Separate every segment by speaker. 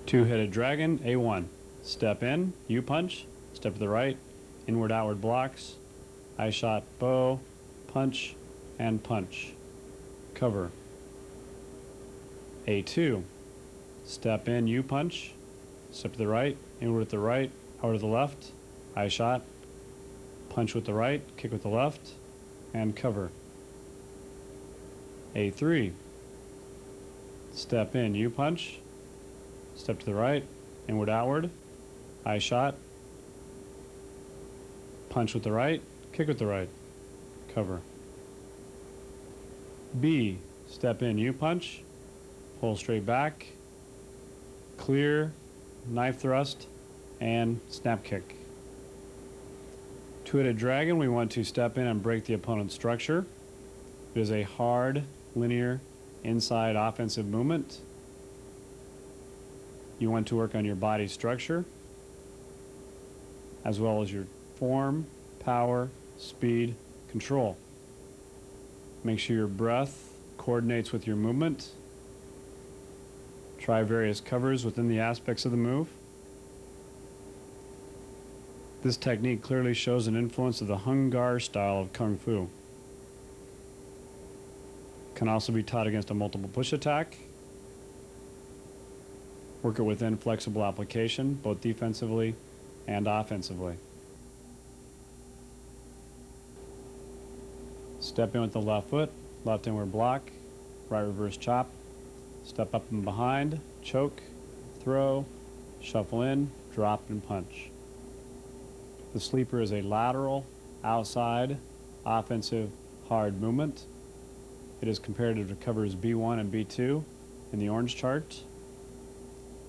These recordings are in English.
Speaker 1: Two-headed dragon, A1. Step in, U-punch, step to the right, inward-outward blocks, eye shot, bow, punch, and punch. Cover. A2. Step in, U-punch, step to the right, inward with the right, outward to the left, eye shot, punch with the right, kick with the left, and cover. A3. Step in, U-punch, step to the right, inward outward, eye shot, punch with the right, kick with the right, cover. B. Step in, U-punch, pull straight back, clear, knife thrust, and snap kick. Two-headed dragon, we want to step in and break the opponent's structure. It is a hard, linear, inside offensive movement. You want to work on your body structure, as well as your form, power, speed, control. Make sure your breath coordinates with your movement. Try various covers within the aspects of the move. This technique clearly shows an influence of the Hung Gar style of Kung Fu. Can also be taught against a multiple push attack. Work it within flexible application, both defensively and offensively. Step in with the left foot, left inward block, right reverse chop, step up and behind, choke, throw, shuffle in, drop, and punch. The sleeper is a lateral, outside, offensive, hard movement. It is comparative to covers B1 and B2 in the orange chart.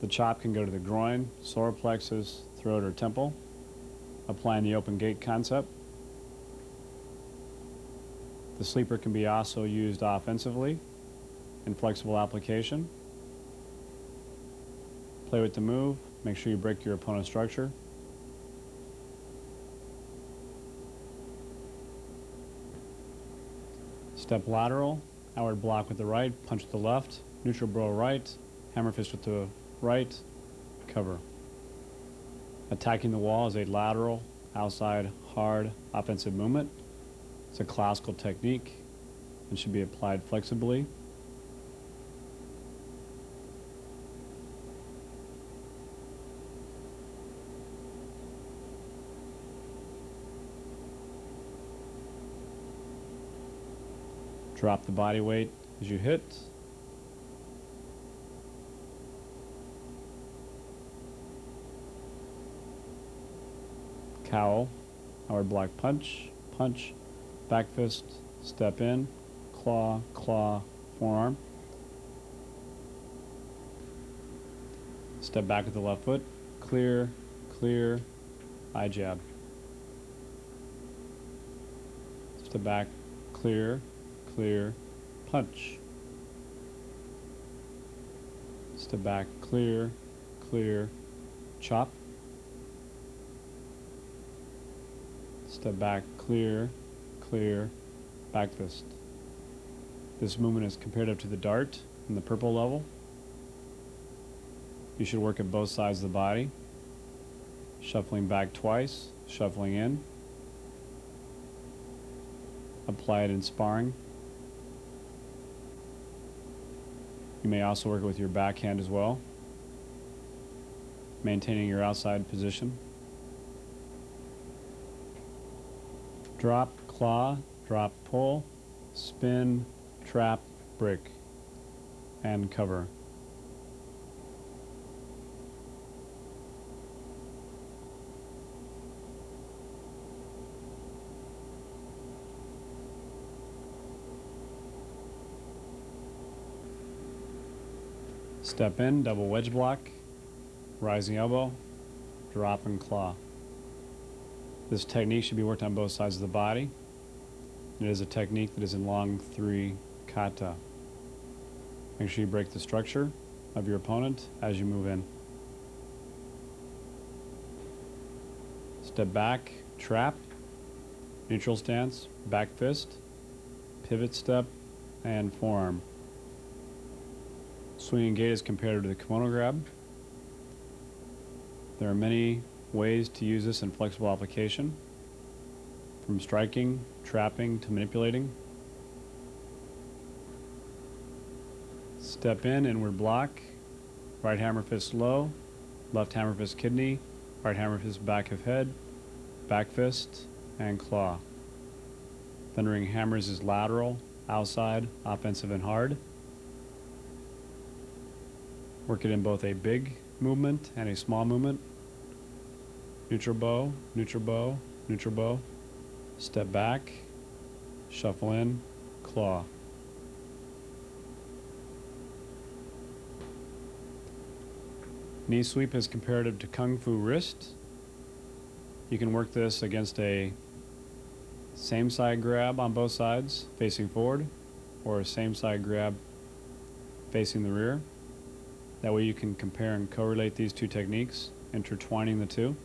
Speaker 1: The chop can go to the groin, solar plexus, throat, or temple, applying the open gate concept. The sleeper can be also used offensively in flexible application. Play with the move, make sure you break your opponent's structure. Step lateral, outward block with the right, punch with the left, neutral bro right, hammer fist with the right, cover. Attacking the wall is a lateral, outside, hard, offensive movement. It's a classical technique and should be applied flexibly. Drop the body weight as you hit. Cowl, outward block punch, punch, back fist, step in, claw, claw, forearm. Step back with the left foot, clear, clear, eye jab. Step back, clear, clear, punch. Step back, clear, clear, chop. Step back, clear, clear, back fist. This movement is comparative to the dart in the purple level. You should work at both sides of the body. Shuffling back twice, shuffling in. Apply it in sparring. You may also work it with your backhand as well, maintaining your outside position. Drop, claw, drop, pull, spin, trap, break, and cover. Step in, double wedge block, rising elbow, drop and claw. This technique should be worked on both sides of the body. It is a technique that is in long 3 kata. Make sure you break the structure of your opponent as you move in. Step back, trap, neutral stance, back fist, pivot step, and forearm. Swinging gate is comparative to the kimono grab. There are many ways to use this in flexible application, from striking, trapping, to manipulating. Step in, inward block, right hammer fist low, left hammer fist kidney, right hammer fist back of head, back fist, and claw. Thundering hammers is lateral, outside, offensive, and hard. Work it in both a big movement and a small movement. Neutral bow, neutral bow, neutral bow. Step back, shuffle in, claw. Knee sweep is comparative to Kung Fu wrist. You can work this against a same side grab on both sides, facing forward, or a same side grab facing the rear. That way you can compare and correlate these two techniques, intertwining the two.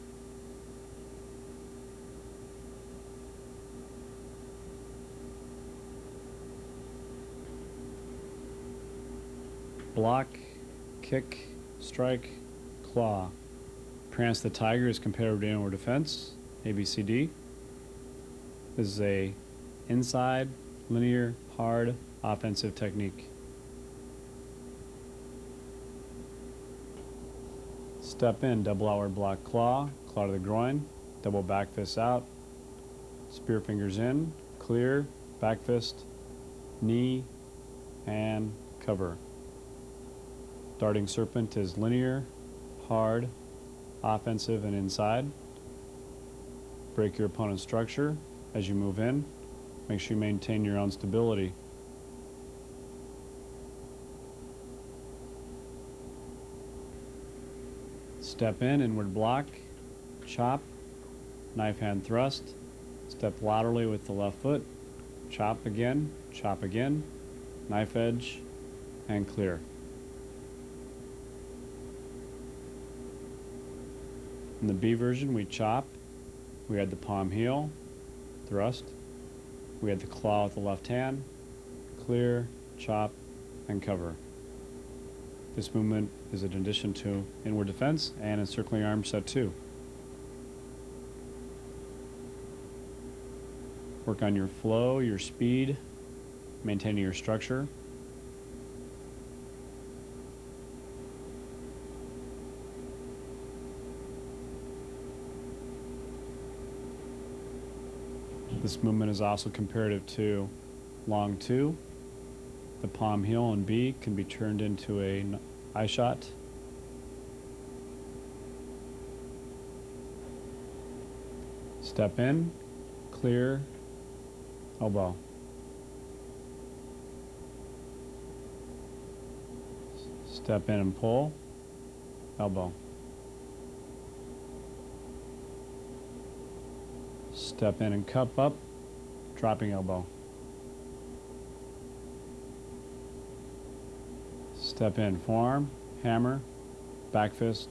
Speaker 1: Block, kick, strike, claw. Prance the tiger is comparative to inward defense, ABCD. This is a inside, linear, hard, offensive technique. Step in, double outward block claw, claw to the groin, double back fist out, spear fingers in, clear, back fist, knee, and cover. Darting serpent is linear, hard, offensive, and inside. Break your opponent's structure as you move in. Make sure you maintain your own stability. Step in, inward block, chop, knife hand thrust. Step laterally with the left foot, chop again, knife edge, and clear. In the B version, we chop, we had the palm heel, thrust, we had the claw with the left hand, clear, chop, and cover. This movement is in addition to inward defense and encircling arm set 2. Work on your flow, your speed, maintaining your structure. This movement is also comparative to long 2. The palm heel and B can be turned into an eye shot. Step in, clear, elbow. Step in and pull, elbow. Step in and cup up, dropping elbow. Step in, forearm, hammer, back fist,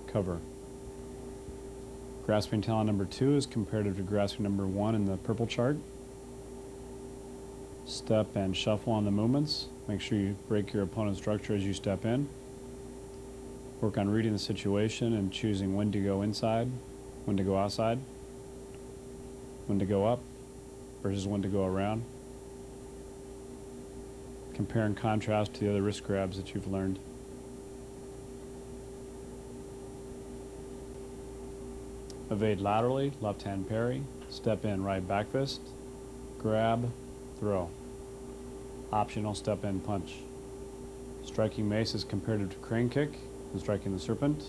Speaker 1: cover. Grasping talon number 2 is comparative to grasping number 1 in the purple chart. Step and shuffle on the movements. Make sure you break your opponent's structure as you step in. Work on reading the situation and choosing when to go inside, when to go outside, when to go up versus when to go around. Compare and contrast to the other wrist grabs that you've learned. Evade laterally, left hand parry, step in, right back fist, grab, throw. Optional step in punch. Striking mace is comparative to crane kick and striking the serpent.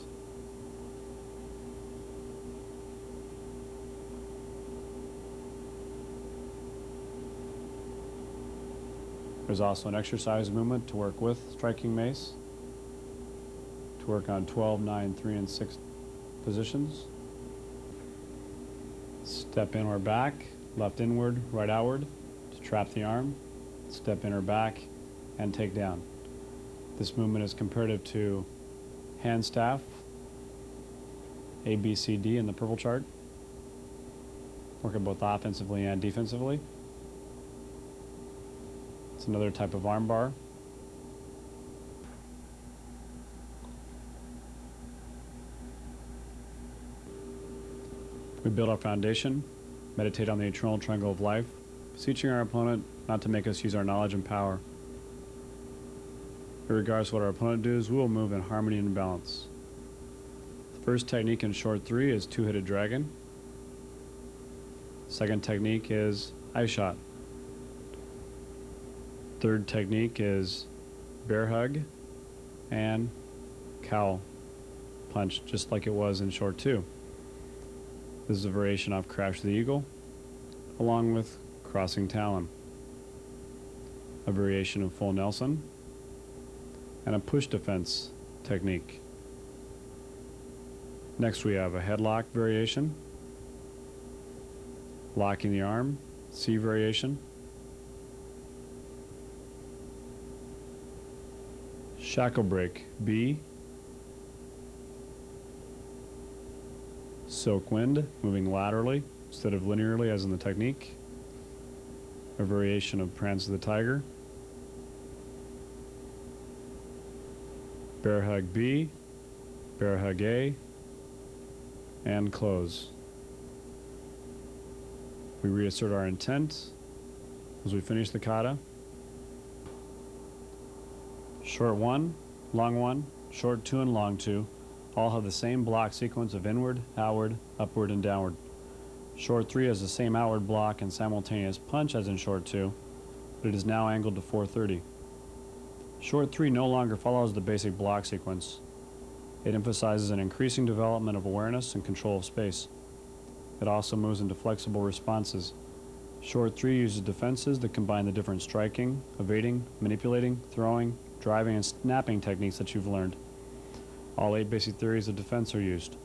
Speaker 1: There's also an exercise movement to work with striking mace, to work on 12, 9, 3, and 6 positions. Step in or back, left inward, right outward, to trap the arm. Step in or back, and take down. This movement is comparative to handstaff, ABCD in the purple chart. Working both offensively and defensively. It's another type of arm bar. We build our foundation, meditate on the eternal triangle of life, beseeching our opponent not to make us use our knowledge and power. Regardless of what our opponent does, we will move in harmony and balance. The first technique in short 3 is two-headed dragon. Second technique is eye shot. Third technique is bear hug and cowl punch, just like it was in short 2. This is a variation of crash the eagle, along with crossing talon, a variation of full Nelson, and a push defense technique. Next we have a headlock variation, locking the arm, C variation, shackle break, B, soak wind, moving laterally instead of linearly as in the technique, a variation of prance of the tiger, bear hug B, bear hug A, and close. We reassert our intent as we finish the kata. Short 1, long 1, short 2, and long 2 all have the same block sequence of inward, outward, upward, and downward. Short 3 has the same outward block and simultaneous punch as in short 2, but it is now angled to 430. Short 3 no longer follows the basic block sequence. It emphasizes an increasing development of awareness and control of space. It also moves into flexible responses. Short 3 uses defenses that combine the different striking, evading, manipulating, throwing, driving, and snapping techniques that you've learned. All 8 basic theories of defense are used.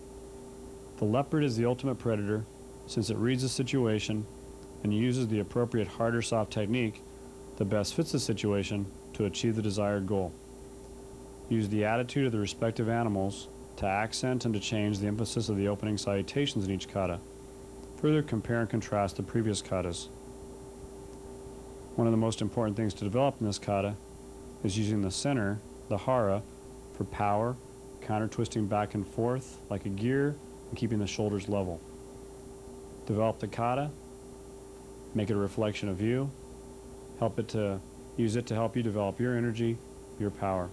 Speaker 1: The leopard is the ultimate predator since it reads the situation and uses the appropriate hard or soft technique that best fits the situation to achieve the desired goal. Use the attitude of the respective animals to accent and to change the emphasis of the opening salutations in each kata. Further compare and contrast the previous katas. One of the most important things to develop in this kata is using the center, the hara, for power, counter-twisting back and forth like a gear, and keeping the shoulders level. Develop the kata, make it a reflection of you, use it to help you develop your energy, your power.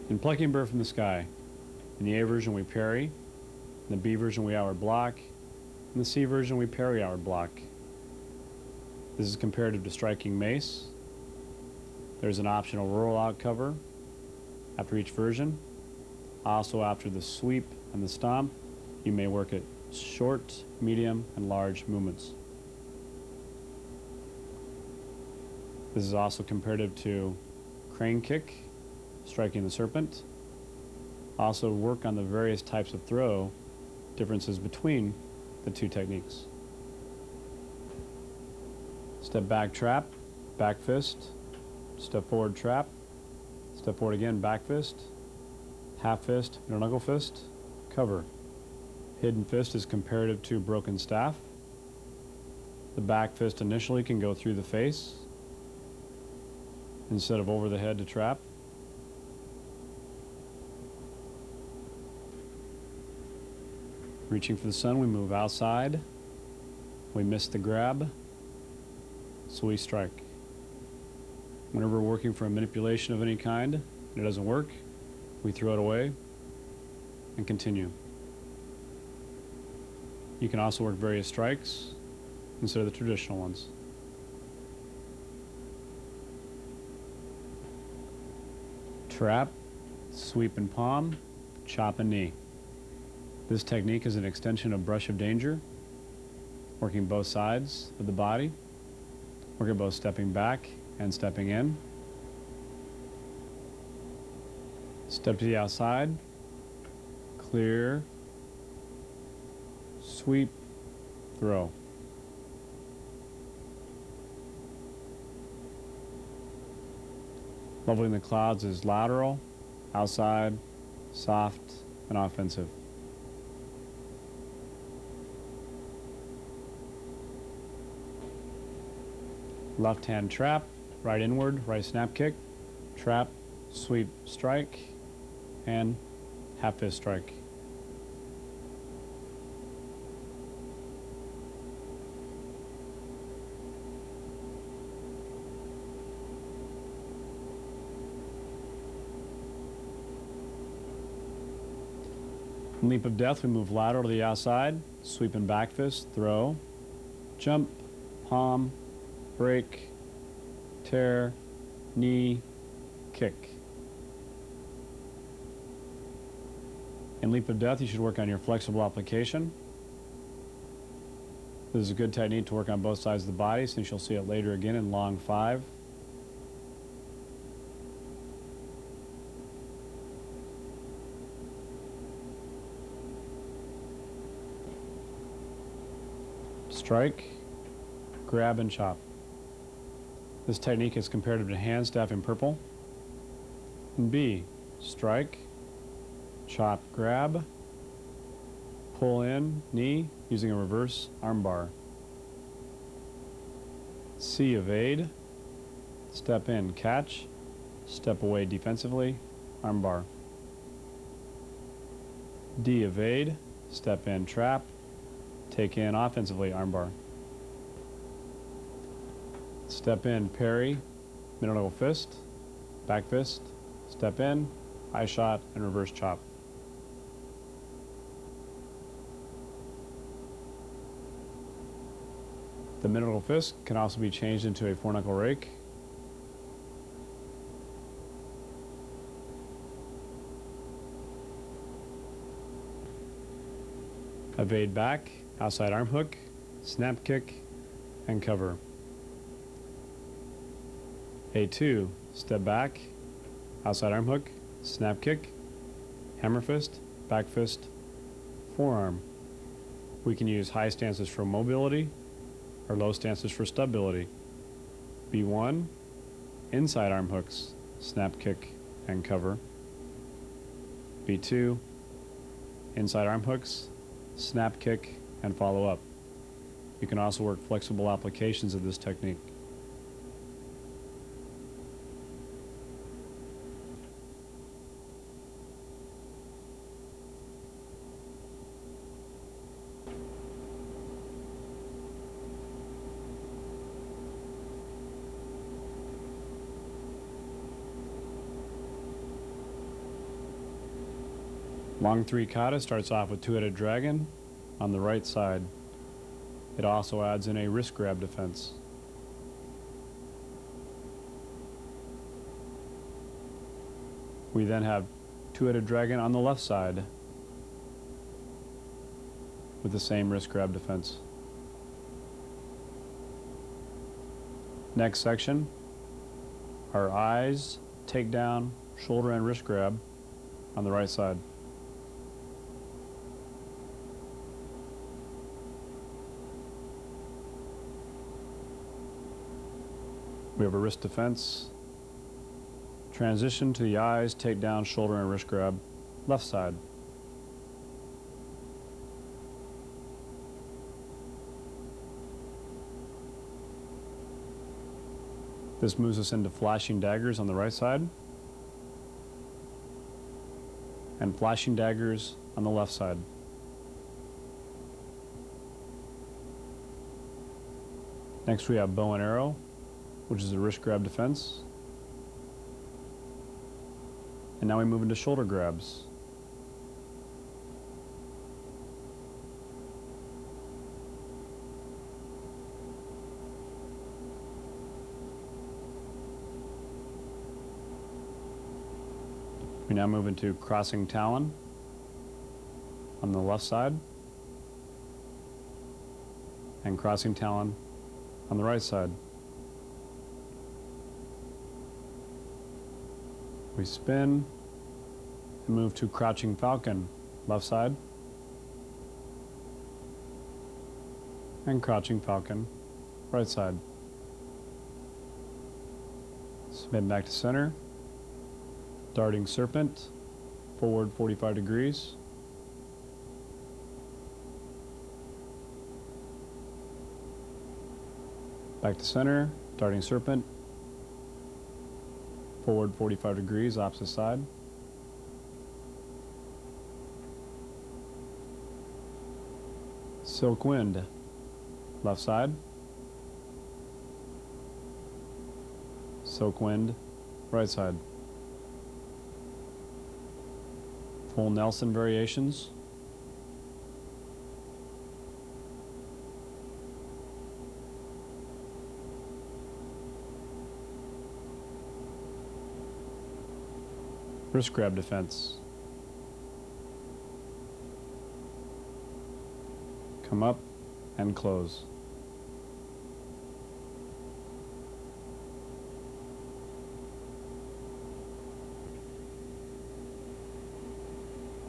Speaker 1: In plucking bird from the sky, in the A version we parry, in the B version we outward block, in the C version we parry outward block. This is comparative to striking mace. There's an optional roll out cover after each version. Also after the sweep and the stomp, you may work at short, medium, and large movements. This is also comparative to crane kick, striking the serpent. Also work on the various types of throw differences between the 2 techniques. Step back trap, back fist, step forward trap, step forward again, back fist, half fist, no knuckle fist, cover. Hidden fist is comparative to broken staff. The back fist initially can go through the face instead of over the head to trap. Reaching for the sun, we move outside. We miss the grab, so we strike. Whenever we're working for a manipulation of any kind and it doesn't work, we throw it away and continue. You can also work various strikes instead of the traditional ones. Trap, sweep and palm, chop and knee. This technique is an extension of brush of danger, working both sides of the body, working both stepping back and stepping in. Step to the outside, clear, sweep, throw. Leveling the clouds is lateral, outside, soft, and offensive. Left hand trap, right inward, right snap kick, trap, sweep, strike, and half fist strike. In leap of death, we move lateral to the outside, sweep and back fist, throw, jump, palm, break, tear, knee, kick. In leap of death, you should work on your flexible application. This is a good technique to work on both sides of the body, since you'll see it later again in long 5. Strike, grab, and chop. This technique is comparative to hand staff in purple. And B, strike, chop, grab, pull in, knee, using a reverse armbar. C, evade, step in, catch, step away defensively, armbar. D, evade, step in, trap, take in offensively, armbar. Step in, parry, middle fist, back fist, step in, high shot, and reverse chop. The middle fist can also be changed into a 4-knuckle rake. Evade back, outside arm hook, snap kick, and cover. A2, step back, outside arm hook, snap kick, hammer fist, back fist, forearm. We can use high stances for mobility or low stances for stability. B1, inside arm hooks, snap kick, and cover. B2, inside arm hooks, snap kick, and follow up. You can also work flexible applications of this technique. Long 3 kata starts off with two-headed dragon on the right side. It also adds in a wrist grab defense. We then have two-headed dragon on the left side with the same wrist grab defense. Next section, our eyes, takedown, shoulder and wrist grab on the right side. We have a wrist defense. Transition to the eyes, takedown, shoulder and wrist grab, left side. This moves us into flashing daggers on the right side and flashing daggers on the left side. Next we have bow and arrow, which is a wrist grab defense. And now we move into shoulder grabs. We now move into crossing talon on the left side and crossing talon on the right side. We spin and move to crouching falcon, left side, and crouching falcon, right side. Spin back to center, darting serpent, forward 45 degrees. Back to center, darting serpent, Forward 45 degrees, opposite side. Silk wind, left side. Silk wind, right side. Full Nelson variations. Wrist grab defense. Come up and close.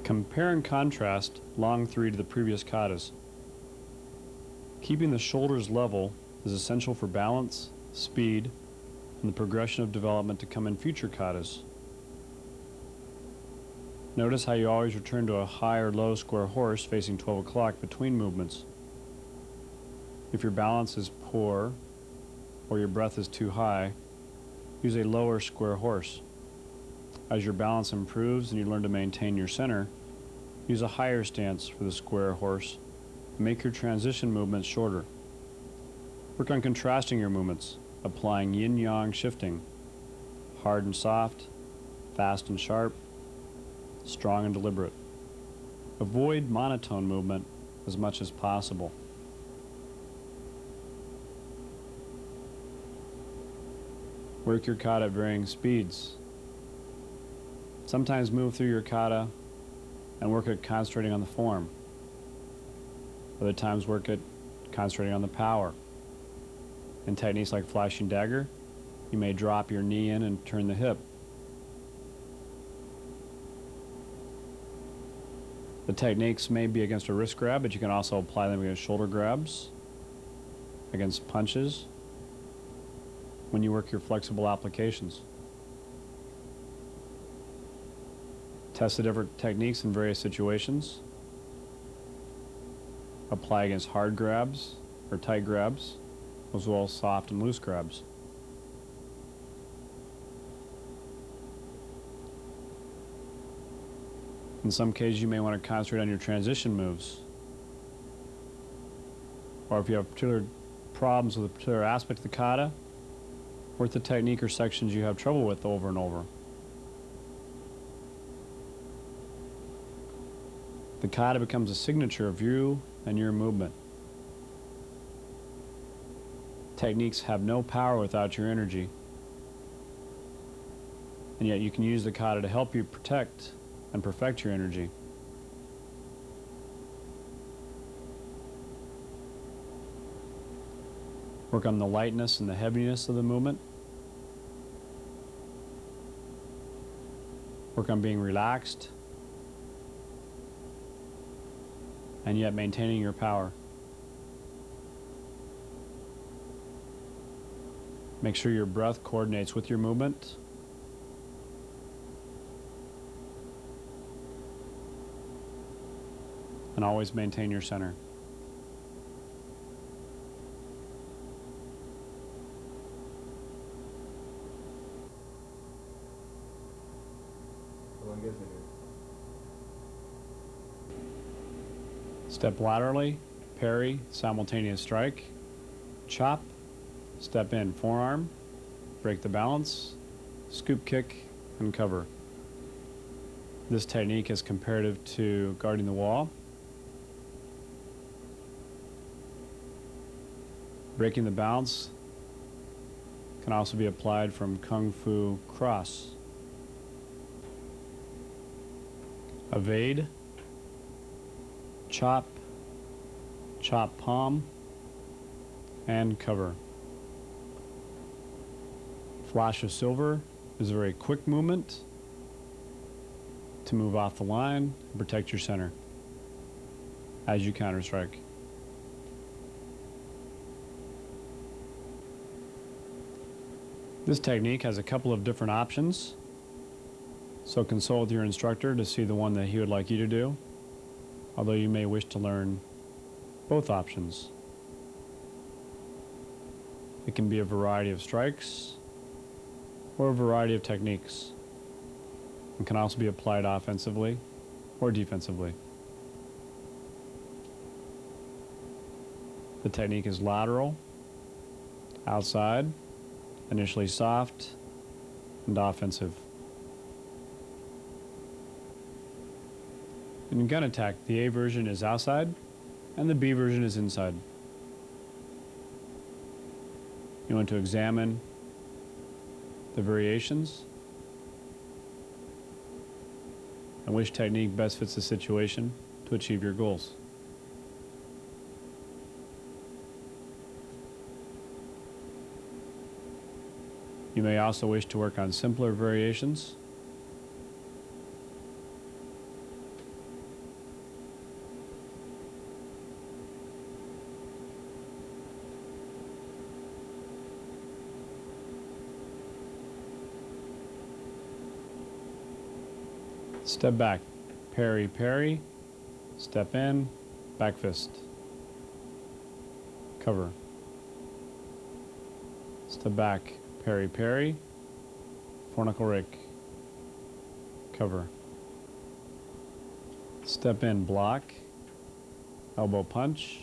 Speaker 1: Compare and contrast long 3 to the previous katas. Keeping the shoulders level is essential for balance, speed, and the progression of development to come in future katas. Notice how you always return to a high or low square horse facing 12 o'clock between movements. If your balance is poor or your breath is too high, use a lower square horse. As your balance improves and you learn to maintain your center, use a higher stance for the square horse and make your transition movements shorter. Work on contrasting your movements, applying yin-yang shifting, hard and soft, fast and sharp, strong and deliberate. Avoid monotone movement as much as possible. Work your kata at varying speeds. Sometimes move through your kata and work at concentrating on the form. Other times work at concentrating on the power. In techniques like flashing dagger, you may drop your knee in and turn the hip. The techniques may be against a wrist grab, but you can also apply them against shoulder grabs, against punches, when you work your flexible applications. Test the different techniques in various situations. Apply against hard grabs or tight grabs, as well as soft and loose grabs. In some cases, you may want to concentrate on your transition moves. Or if you have particular problems with a particular aspect of the kata, work the technique or sections you have trouble with over and over. The kata becomes a signature of you and your movement. Techniques have no power without your energy. And yet you can use the kata to help you protect and perfect your energy. Work on the lightness and the heaviness of the movement. Work on being relaxed and yet maintaining your power. Make sure your breath coordinates with your movement. And always maintain your center. Step laterally, parry, simultaneous strike, chop, step in, forearm, break the balance, scoop kick, and cover. This technique is comparative to guarding the wall. Breaking the balance can also be applied from Kung Fu cross. Evade, chop, chop palm, and cover. Flash of silver is a very quick movement to move off the line and protect your center as you counter strike. This technique has a couple of different options, so consult with your instructor to see the one that he would like you to do, although you may wish to learn both options. It can be a variety of strikes, or a variety of techniques, and can also be applied offensively or defensively. The technique is lateral, outside, initially soft, and offensive. In gun attack, the A version is outside, and the B version is inside. You want to examine the variations and which technique best fits the situation to achieve your goals. You may also wish to work on simpler variations. Step back, parry, parry, step in, back fist, cover. Step back, parry, parry, four-knuckle rake, cover. Step in, block, elbow punch,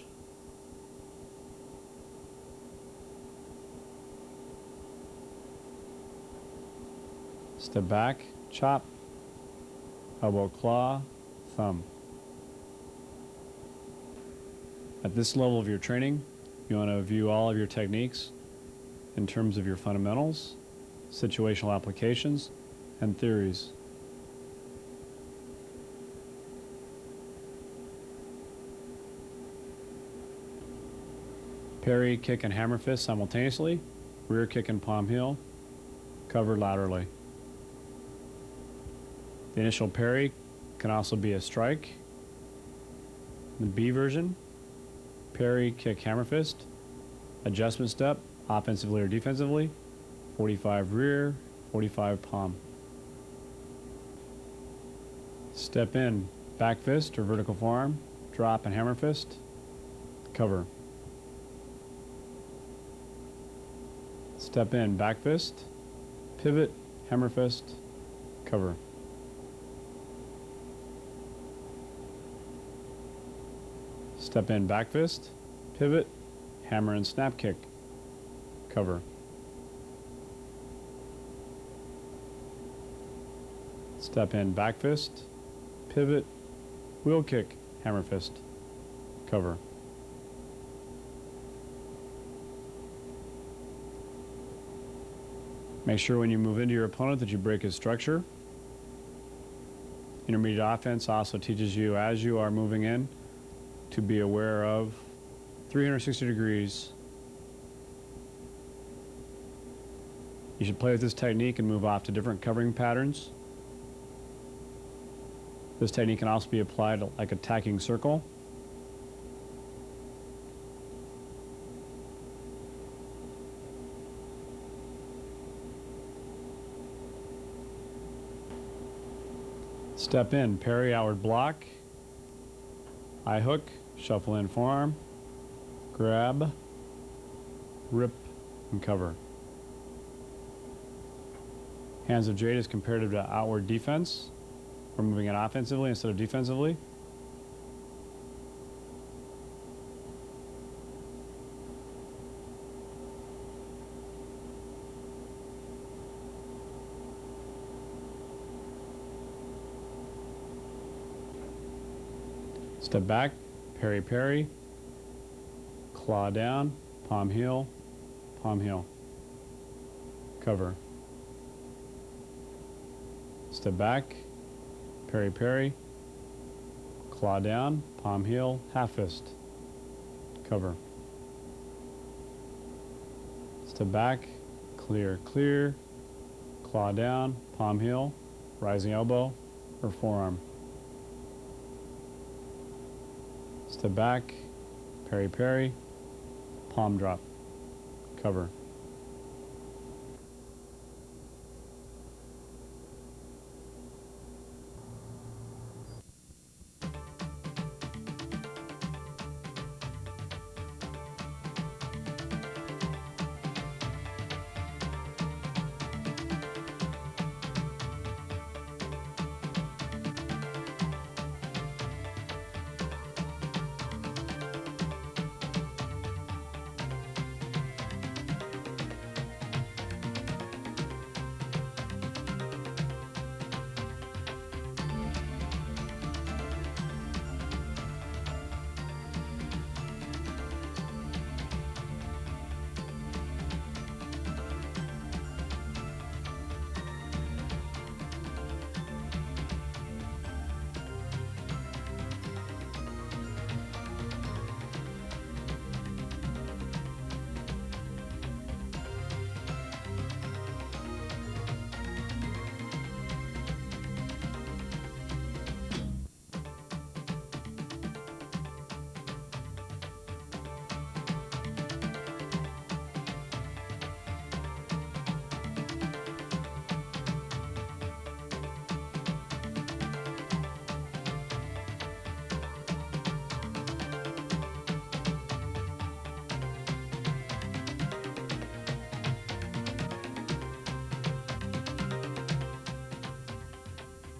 Speaker 1: step back, chop, elbow claw, thumb. At this level of your training, you want to view all of your techniques in terms of your fundamentals, situational applications, and theories. Parry, kick, and hammer fist simultaneously, rear kick and palm heel, cover laterally. The initial parry can also be a strike. The B version, parry, kick, hammer fist, adjustment step, offensively or defensively, 45 rear, 45 palm. Step in, back fist or vertical forearm, drop and hammer fist, cover. Step in, back fist, pivot, hammer fist, cover. Step in, back fist, pivot, hammer and snap kick, cover. Step in, back fist, pivot, wheel kick, hammer fist, cover. Make sure when you move into your opponent that you break his structure. Intermediate offense also teaches you, as you are moving in, to be aware of 360 degrees. You should play with this technique and move off to different covering patterns. This technique can also be applied like attacking circle. Step in, parry, outward block, eye hook, shuffle in forearm, grab, rip, and cover. Hands of Jade is comparative to outward defense. We're moving it offensively instead of defensively. Step back, parry, parry, claw down, palm heel, cover. Step back, parry, parry, claw down, palm heel, half fist, cover. Step back, clear, clear, claw down, palm heel, rising elbow, or forearm. Step back, parry, parry, palm drop, cover.